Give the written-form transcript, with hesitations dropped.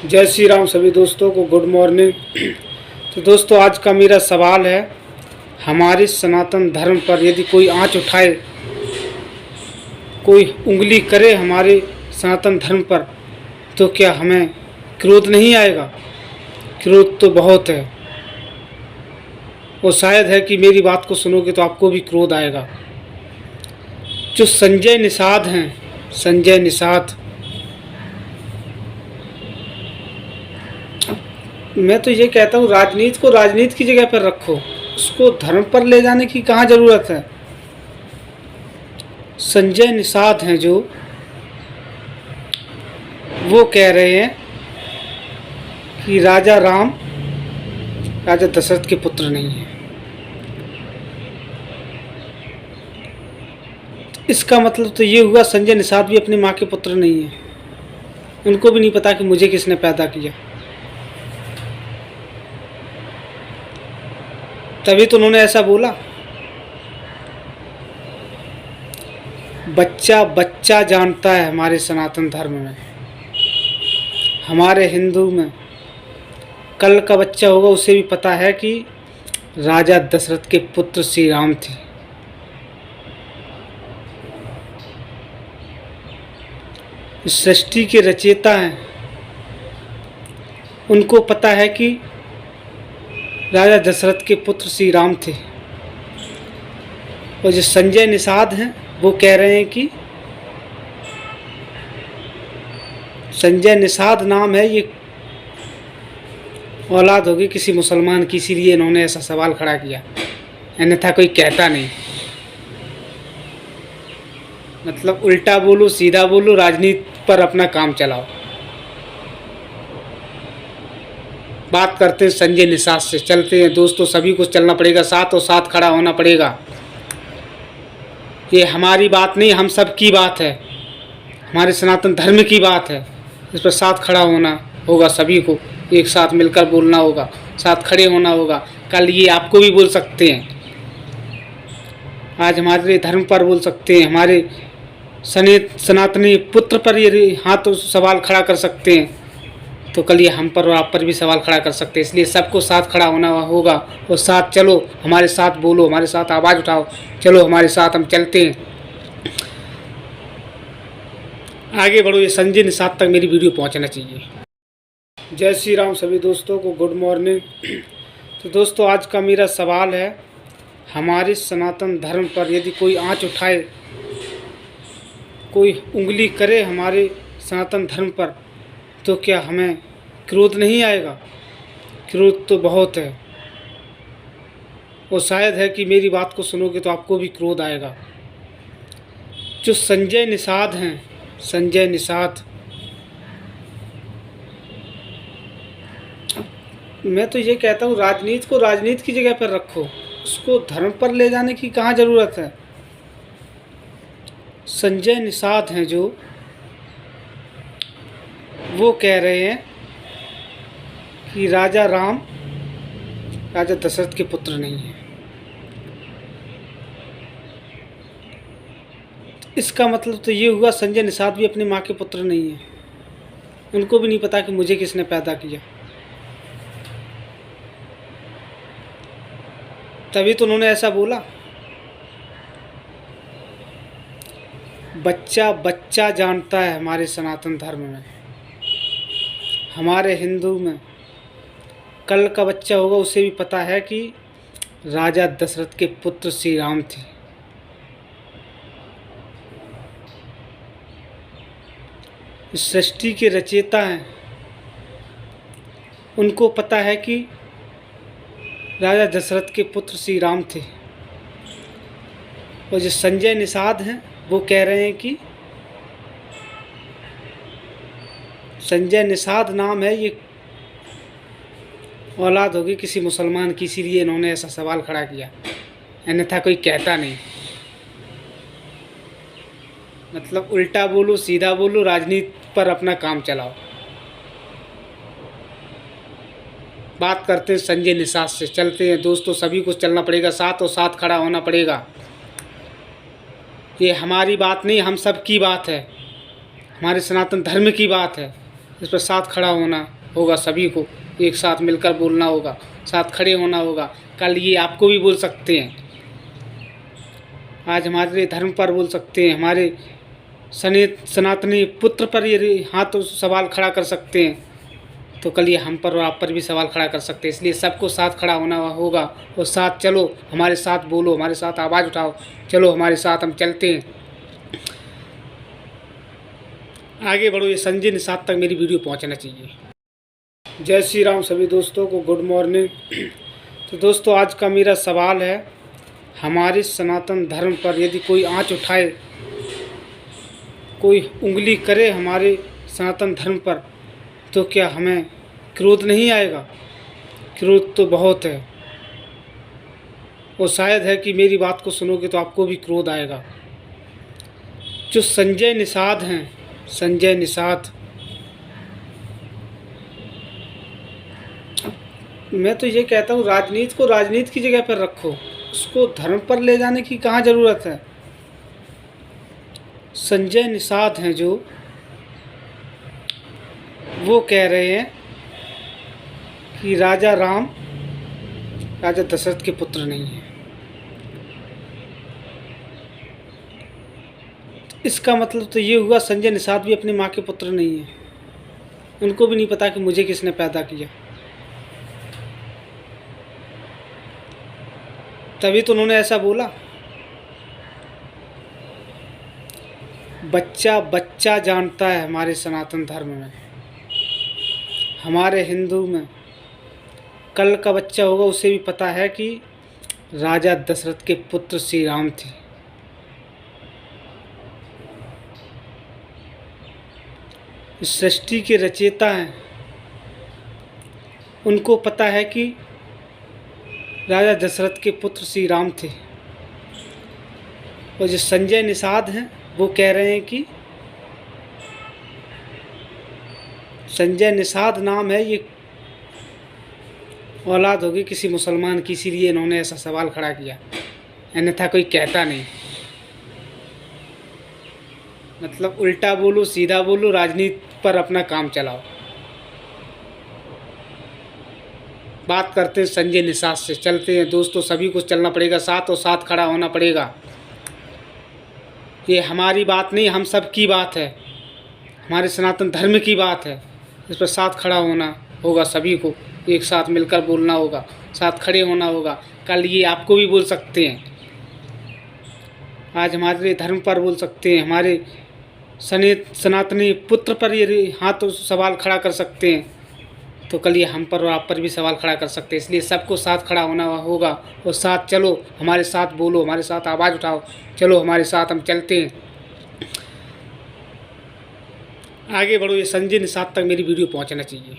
जय श्री राम सभी दोस्तों को गुड मॉर्निंग। तो दोस्तों आज का मेरा सवाल है, हमारे सनातन धर्म पर यदि कोई आंच उठाए, कोई उंगली करे हमारे सनातन धर्म पर, तो क्या हमें क्रोध नहीं आएगा? क्रोध तो बहुत है, और शायद है कि मेरी बात को सुनोगे तो आपको भी क्रोध आएगा। जो संजय निषाद हैं, संजय निषाद, मैं तो ये कहता हूँ राजनीति को राजनीति की जगह पर रखो, उसको धर्म पर ले जाने की कहाँ ज़रूरत है। संजय निषाद हैं जो, वो कह रहे हैं कि राजा राम राजा दशरथ के पुत्र नहीं हैं। इसका मतलब तो ये हुआ संजय निषाद भी अपनी माँ के पुत्र नहीं हैं। उनको भी नहीं पता कि मुझे किसने पैदा किया, तभी तो उन्होंने ऐसा बोला। बच्चा बच्चा जानता है हमारे सनातन धर्म में, हमारे हिंदू में कल का बच्चा होगा उसे भी पता है कि राजा दशरथ के पुत्र श्री राम थे। सृष्टि के रचयिता हैं, उनको पता है कि राजा दशरथ के पुत्र श्री राम थे। और जो संजय निषाद हैं वो कह रहे हैं कि संजय निषाद नाम है, ये औलाद होगी किसी मुसलमान की, इसीलिए इन्होंने ऐसा सवाल खड़ा किया, अन्यथा कोई कहता नहीं। मतलब उल्टा बोलो सीधा बोलो, राजनीति पर अपना काम चलाओ। बात करते हैं संजय निषाद से। चलते हैं दोस्तों, सभी को चलना पड़ेगा साथ, और साथ खड़ा होना पड़ेगा। ये हमारी बात नहीं, हम सब की बात है, हमारे सनातन धर्म की बात है। इस पर साथ खड़ा होना होगा, सभी को एक साथ मिलकर बोलना होगा, साथ खड़े होना होगा। कल ये आपको भी बोल सकते हैं, आज हमारे धर्म पर बोल सकते हैं, हमारे सनातनी पुत्र पर ये हाथ सवाल खड़ा कर सकते हैं, तो कल ये हम पर और आप पर भी सवाल खड़ा कर सकते हैं। इसलिए सबको साथ खड़ा होना होगा, और साथ चलो, हमारे साथ बोलो, हमारे साथ आवाज़ उठाओ, चलो हमारे साथ हम चलते हैं, आगे बढ़ो। ये संजय निषाद तक मेरी वीडियो पहुंचना चाहिए। जय श्री राम सभी दोस्तों को गुड मॉर्निंग। तो दोस्तों आज का मेरा सवाल है, हमारे सनातन धर्म पर यदि कोई आंच उठाए, कोई उंगली करे हमारे सनातन धर्म पर, तो क्या हमें क्रोध नहीं आएगा? क्रोध तो बहुत है, और शायद है कि मेरी बात को सुनोगे तो आपको भी क्रोध आएगा। जो संजय निषाद हैं, संजय निषाद, मैं तो ये कहता हूँ राजनीति को राजनीति की जगह पर रखो, उसको धर्म पर ले जाने की कहाँ ज़रूरत है। संजय निषाद हैं जो, वो कह रहे हैं कि राजा राम राजा दशरथ के पुत्र नहीं हैं। इसका मतलब तो ये हुआ संजय निषाद भी अपनी माँ के पुत्र नहीं हैं। उनको भी नहीं पता कि मुझे किसने पैदा किया, तभी तो उन्होंने ऐसा बोला। बच्चा बच्चा जानता है हमारे सनातन धर्म में, हमारे हिंदू में कल का बच्चा होगा उसे भी पता है कि राजा दशरथ के पुत्र श्री राम थे। सृष्टि के रचयिता हैं, उनको पता है कि राजा दशरथ के पुत्र श्री राम थे। और जो संजय निषाद हैं वो कह रहे हैं कि संजय निषाद नाम है, ये औलाद होगी किसी मुसलमान की, इसीलिए इन्होंने ऐसा सवाल खड़ा किया, अन्यथा कोई कहता नहीं। मतलब उल्टा बोलो सीधा बोलो, राजनीति पर अपना काम चलाओ। बात करते हैं संजय निषाद से। चलते हैं दोस्तों, सभी को चलना पड़ेगा साथ, और साथ खड़ा होना पड़ेगा। ये हमारी बात नहीं, हम सब की बात है, हमारे सनातन धर्म की बात है। इस पर साथ खड़ा होना होगा सभी को, एक साथ मिलकर बोलना होगा, साथ खड़े होना होगा। कल ये आपको भी बोल सकते हैं, आज हमारे धर्म पर बोल सकते हैं, हमारे सनातनी पुत्र पर ये हाथ सवाल खड़ा कर सकते हैं, तो कल ये हम पर और आप पर भी सवाल खड़ा कर सकते हैं। इसलिए सबको साथ खड़ा होना होगा और साथ चलो, हमारे साथ बोलो, हमारे साथ आवाज़ उठाओ, चलो हमारे साथ हम चलते हैं, आगे बढ़ो। ये संजय निषाद तक मेरी वीडियो पहुंचना चाहिए। जय श्री राम सभी दोस्तों को, गुड मॉर्निंग। तो दोस्तों, आज का मेरा सवाल है, हमारे सनातन धर्म पर यदि कोई आँच उठाए, कोई उंगली करे हमारे सनातन धर्म पर, तो क्या हमें क्रोध नहीं आएगा? क्रोध तो बहुत है, और शायद है कि मेरी बात को सुनोगे तो आपको भी क्रोध आएगा। जो संजय निषाद हैं, संजय निषाद, मैं तो ये कहता हूँ राजनीति को राजनीति की जगह पर रखो, उसको धर्म पर ले जाने की कहाँ ज़रूरत है। संजय निषाद हैं जो, वो कह रहे हैं कि राजा राम राजा दशरथ के पुत्र नहीं हैं। इसका मतलब तो ये हुआ संजय निषाद भी अपनी माँ के पुत्र नहीं हैं, उनको भी नहीं पता कि मुझे किसने पैदा किया। तभी तो उन्होंने ऐसा बोला। बच्चा बच्चा जानता है हमारे सनातन धर्म में, हमारे हिंदू में कल का बच्चा होगा उसे भी पता है कि राजा दशरथ के पुत्र श्री राम थे। इस सृष्टि के रचयिता हैं, उनको पता है कि राजा दशरथ के पुत्र श्री राम थे। और जो संजय निषाद हैं वो कह रहे हैं कि संजय निषाद नाम है, ये औलाद होगी किसी मुसलमान की, इसीलिए इन्होंने ऐसा सवाल खड़ा किया, अन्यथा कोई कहता नहीं। मतलब उल्टा बोलो सीधा बोलो, राजनीति पर अपना काम चलाओ। बात करते हैं संजय निषाद से, चलते हैं दोस्तों, सभी को चलना पड़ेगा साथ, और साथ खड़ा होना पड़ेगा। ये हमारी बात नहीं, हम सब की बात है, हमारे सनातन धर्म की बात है। इस पर साथ खड़ा होना होगा सभी को, एक साथ मिलकर बोलना होगा, साथ खड़े होना होगा। कल ये आपको भी बोल सकते हैं, आज हमारे धर्म पर बोल सकते हैं, हमारे सनातनी पुत्र पर ये हाथ सवाल खड़ा कर सकते हैं, तो कल ये हम पर और आप पर भी सवाल खड़ा कर सकते हैं। इसलिए सबको साथ खड़ा होना होगा और साथ चलो, हमारे साथ बोलो, हमारे साथ आवाज़ उठाओ, चलो हमारे साथ हम चलते हैं, आगे बढ़ो। ये संजय निषाद तक मेरी वीडियो पहुंचना चाहिए।